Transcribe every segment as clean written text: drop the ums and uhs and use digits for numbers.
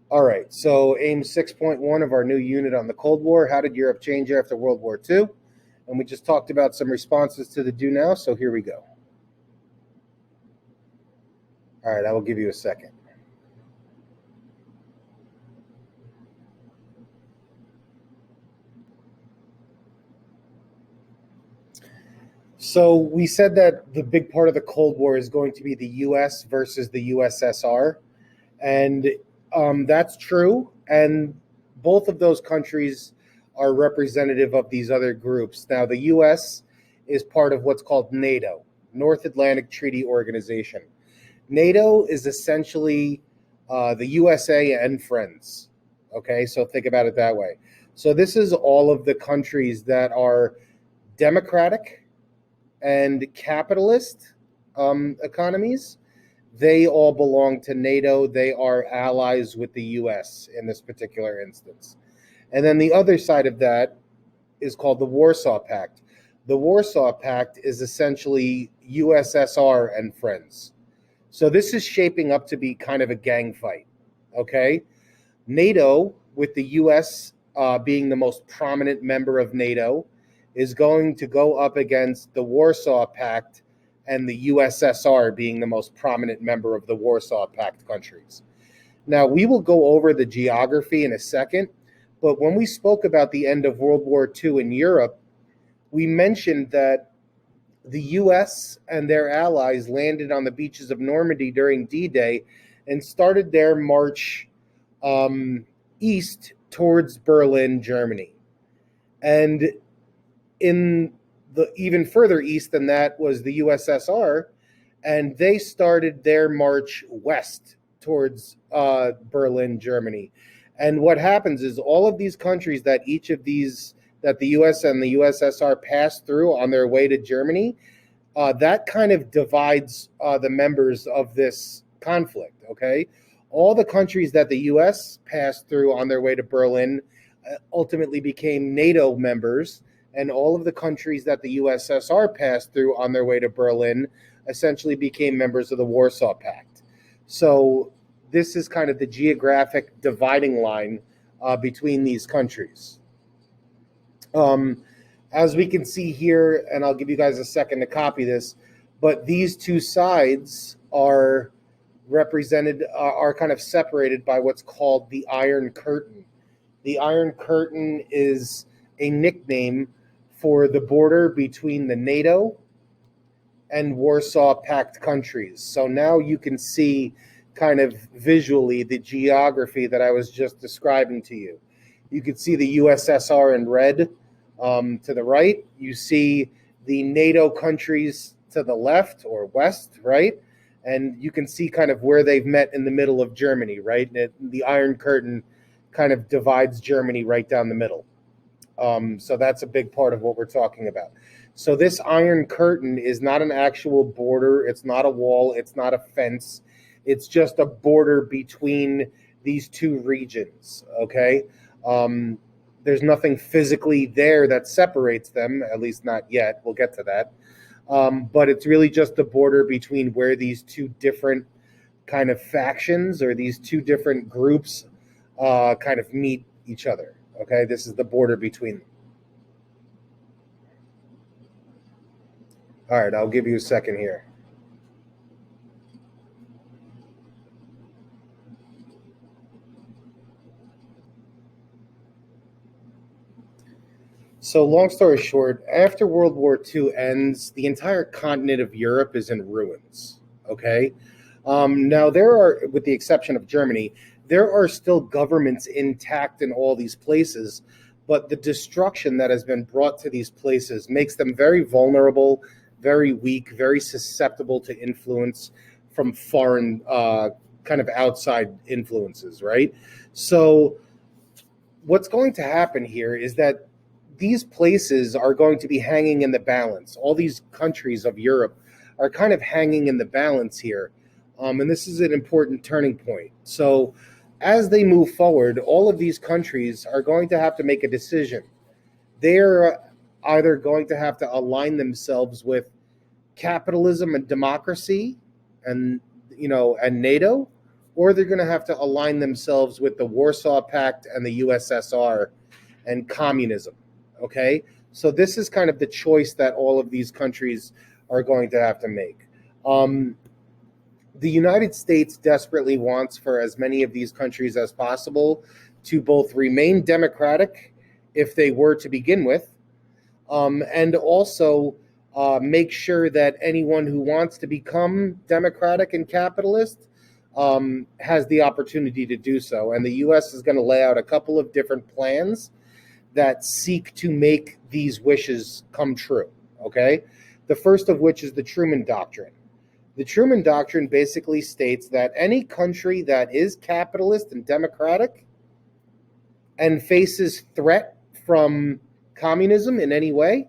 All right, so aim 6.1 of our new unit on the Cold War. How did Europe change after World War II? And we just talked about some responses to the do now, so here we go. All right, I will give you a second. So we said that the big part of the Cold War is going to be the US versus the USSR. And that's true. And both of those countries are representative of these other groups. Now, the U.S. is part of what's called NATO, North Atlantic Treaty Organization. NATO is essentially the USA and friends. Okay, so think about it that way. So this is all of the countries that are democratic and capitalist economies. They all belong to NATO. They are allies with the US in this particular instance. And then the other side of that is called the Warsaw Pact. The Warsaw Pact is essentially USSR and friends. So this is shaping up to be kind of a gang fight. Okay? NATO, with the US being the most prominent member of NATO, is going to go up against the Warsaw Pact and the USSR being the most prominent member of the Warsaw Pact countries. Now, we will go over the geography in a second, but when we spoke about the end of World War II in Europe, we mentioned that the US and their allies landed on the beaches of Normandy during D-Day and started their march east towards Berlin, Germany. And in the even further east than that was the USSR, and they started their march west towards Berlin, Germany. And what happens is all of these countries that each of these that the US and the USSR passed through on their way to Germany, that kind of divides the members of this conflict. Okay, all the countries that the US passed through on their way to Berlin ultimately became NATO members, and all of the countries that the USSR passed through on their way to Berlin essentially became members of the Warsaw Pact. So this is kind of the geographic dividing line between these countries. As we can see here, and I'll give you guys a second to copy this, but these two sides are represented, are kind of separated by what's called the Iron Curtain. The Iron Curtain is a nickname for the border between the NATO and Warsaw Pact countries. So now you can see kind of visually the geography that I was just describing to you. You can see the USSR in red to the right. You see the NATO countries to the left or west, right? And you can see kind of where they've met in the middle of Germany, right? The Iron Curtain kind of divides Germany right down the middle. So that's a big part of what we're talking about. So this Iron Curtain is not an actual border. It's not a wall. It's not a fence. It's just a border between these two regions. Okay. There's nothing physically there that separates them, at least not yet. We'll get to that. But it's really just the border between where these two different kind of factions or these two different groups kind of meet each other. Okay, this is the border between them. All right, I'll give you a second here. So, long story short, after World War II ends, the entire continent of Europe is in ruins. Okay. Now, there are, with the exception of Germany, there are still governments intact in all these places, but the destruction that has been brought to these places makes them very vulnerable, very weak, very susceptible to influence from foreign, kind of outside influences, right? So, what's going to happen here is that these places are going to be hanging in the balance. All these countries of Europe are kind of hanging in the balance here. And this is an important turning point. So, as they move forward, all of these countries are going to have to make a decision. They're either going to have to align themselves with capitalism and democracy and and NATO, or they're going to have to align themselves with the Warsaw Pact and the USSR and communism. Okay? So this is kind of the choice that all of these countries are going to have to make. The United States desperately wants for as many of these countries as possible to both remain democratic, if they were to begin with, and also make sure that anyone who wants to become democratic and capitalist has the opportunity to do so. And the U.S. is going to lay out a couple of different plans that seek to make these wishes come true. Okay? The first of which is the Truman Doctrine. The Truman Doctrine basically states that any country that is capitalist and democratic and faces threat from communism in any way,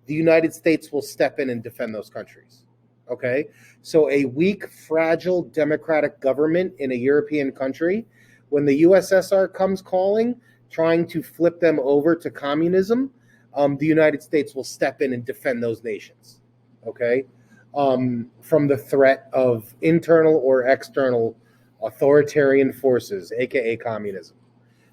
the United States will step in and defend those countries. Okay? So a weak, fragile democratic government in a European country, when the USSR comes calling, trying to flip them over to communism, the United States will step in and defend those nations. Okay? From the threat of internal or external authoritarian forces, aka communism.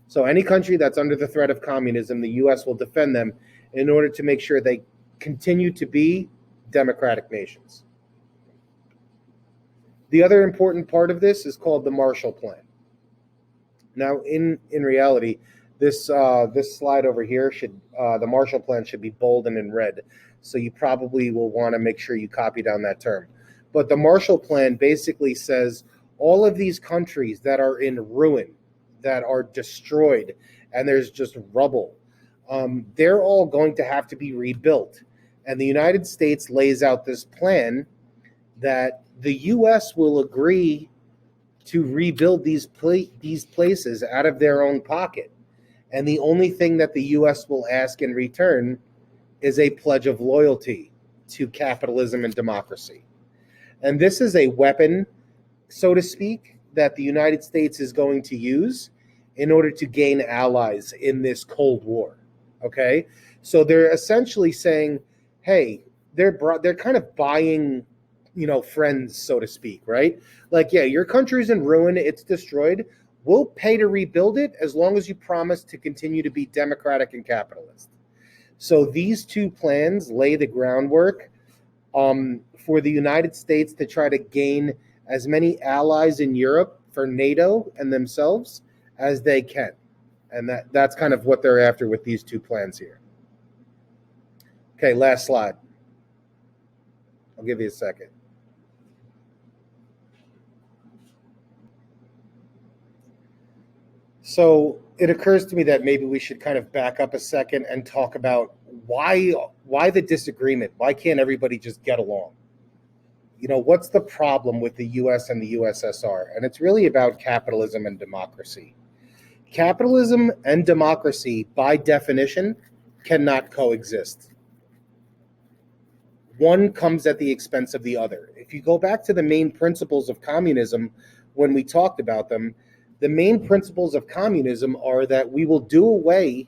So any country that's under the threat of communism, the U.S. will defend them in order to make sure they continue to be democratic nations. The other important part of this is called the Marshall Plan. Now, in reality, this slide over here should the Marshall Plan should be bold and in red. So you probably will want to make sure you copy down that term. But the Marshall Plan basically says all of these countries that are in ruin, that are destroyed, and there's just rubble, they're all going to have to be rebuilt. And the United States lays out this plan that the U.S. will agree to rebuild these places out of their own pocket. And the only thing that the U.S. will ask in return is a pledge of loyalty to capitalism and democracy. And this is a weapon, so to speak, that the United States is going to use in order to gain allies in this Cold War. Okay? So they're essentially saying, hey, they're kind of buying, friends, so to speak, right? Like, yeah, your country's in ruin, it's destroyed. We'll pay to rebuild it as long as you promise to continue to be democratic and capitalist. So these two plans lay the groundwork for the United States to try to gain as many allies in Europe for NATO and themselves as they can. And that's kind of what they're after with these two plans here. Okay, last slide. I'll give you a second. So it occurs to me that maybe we should kind of back up a second and talk about why the disagreement? Why can't everybody just get along? What's the problem with the US and the USSR? And it's really about capitalism and democracy. Capitalism and democracy, by definition, cannot coexist. One comes at the expense of the other. If you go back to the main principles of communism, when we talked about them, the main principles of communism are that we will do away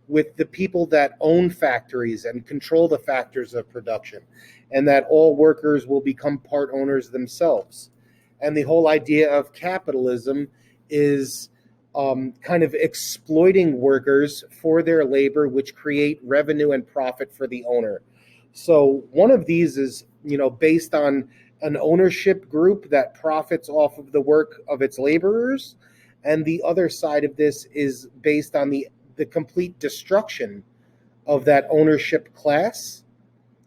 with the people that own factories and control the factors of production, and that all workers will become part owners themselves. And the whole idea of capitalism is kind of exploiting workers for their labor, which create revenue and profit for the owner. So one of these is, based on an ownership group that profits off of the work of its laborers. And the other side of this is based on the complete destruction of that ownership class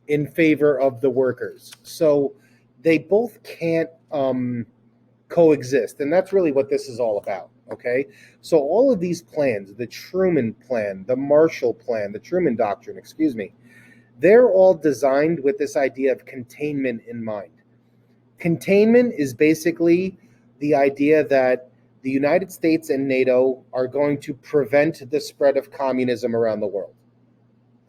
in favor of the workers. So they both can't coexist. And that's really what this is all about. Okay. So all of these plans, the Truman Plan, the Marshall Plan, the Truman Doctrine, they're all designed with this idea of containment in mind. Containment is basically the idea that the United States and NATO are going to prevent the spread of communism around the world.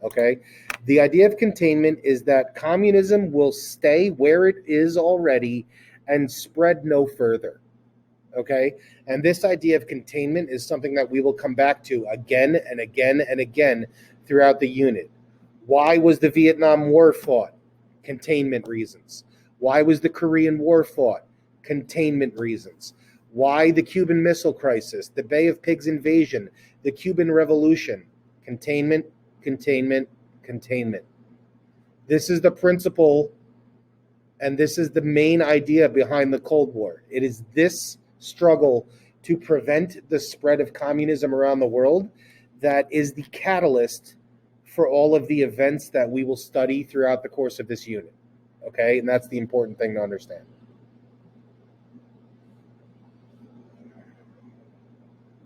Okay? The idea of containment is that communism will stay where it is already and spread no further. Okay? And this idea of containment is something that we will come back to again and again and again throughout the unit. Why was the Vietnam War fought? Containment reasons. Why was the Korean War fought? Containment reasons. Why the Cuban Missile Crisis, the Bay of Pigs invasion, the Cuban Revolution? Containment, containment, containment. This is the principle, and this is the main idea behind the Cold War. It is this struggle to prevent the spread of communism around the world that is the catalyst for all of the events that we will study throughout the course of this unit. Okay? And that's the important thing to understand.